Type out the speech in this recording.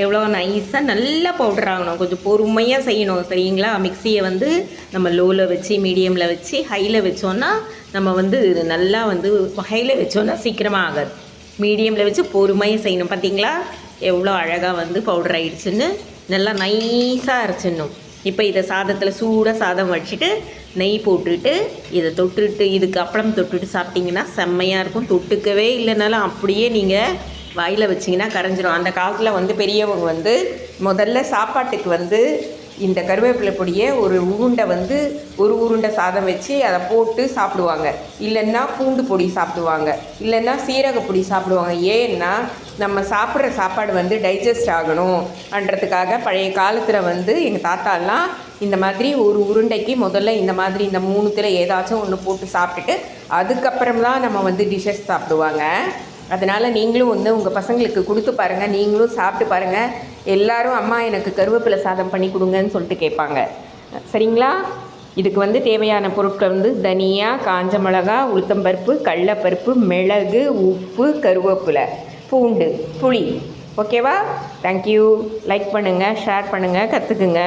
எவ்வளோ நைஸாக நல்லா பவுடர் ஆகணும். கொஞ்சம் பொறுமையாக செய்யணும் சரிங்களா. மிக்சியை வந்து நம்ம லோவில் வச்சு மீடியமில் வச்சு ஹையில் வச்சோன்னா நம்ம வந்து நல்லா வந்து ஹையில் வச்சோன்னா சீக்கிரமாக ஆகாது. மீடியமில் வச்சு பொறுமையாக செய்யணும். பார்த்திங்களா எவ்வளோ அழகாக வந்து பவுடர் ஆகிடுச்சுன்னு. நல்லா நைஸாக அரைச்சிடணும். இப்போ இதை சாதத்தில் சூடாக சாதம் வச்சுட்டு நெய் போட்டுட்டு இதை தொட்டுட்டு இதுக்கு அப்பளம் தொட்டுட்டு சாப்பிட்டிங்கன்னா செம்மையாக இருக்கும். தொட்டுக்கவே இல்லைனாலும் அப்படியே நீங்கள் வாயில் வச்சிங்கன்னா கரைஞ்சிரும். அந்த காலத்தில் வந்து பெரியவங்க வந்து முதல்ல சாப்பாட்டுக்கு வந்து இந்த கருவேப்பிலை பொடியை ஒரு உருண்டை வந்து ஒரு உருண்டை சாதம் வச்சு அதை போட்டு சாப்பிடுவாங்க. இல்லைன்னா பூண்டு பொடி சாப்பிடுவாங்க, இல்லைன்னா சீரக பொடி சாப்பிடுவாங்க. ஏன்னா நம்ம சாப்பிட்ற சாப்பாடு வந்து டைஜஸ்ட் ஆகணும்ன்றதுக்காக பழைய காலத்தில் வந்து எங்கள் தாத்தாலாம் இந்த மாதிரி ஒரு உருண்டைக்கு முதல்ல இந்த மாதிரி இந்த 3த்தில் ஏதாச்சும் ஒன்று போட்டு சாப்பிட்டுட்டு அதுக்கப்புறம் தான் நம்ம வந்து டிஷ்ஷஸ் சாப்பிடுவாங்க. அதனால் நீங்களும் வந்து உங்கள் பசங்களுக்கு கொடுத்து பாருங்கள், நீங்களும் சாப்பிட்டு பாருங்கள். எல்லோரும் அம்மா எனக்கு கருவேப்பிலை சாதம் பண்ணி கொடுங்கன்னு சொல்லிட்டு கேட்பாங்க. சரிங்களா. இதுக்கு வந்து தேவையான பொருட்கள் வந்து தனியா, காஞ்ச மிளகா, உளுத்தம்பருப்பு, கடலைப்பருப்பு, மிளகு, உப்பு, கருவேப்பிலை, பூண்டு, புளி. ஓகேவா. தேங்க்யூ. லைக் பண்ணுங்கள், ஷேர் பண்ணுங்கள், கற்றுக்குங்க.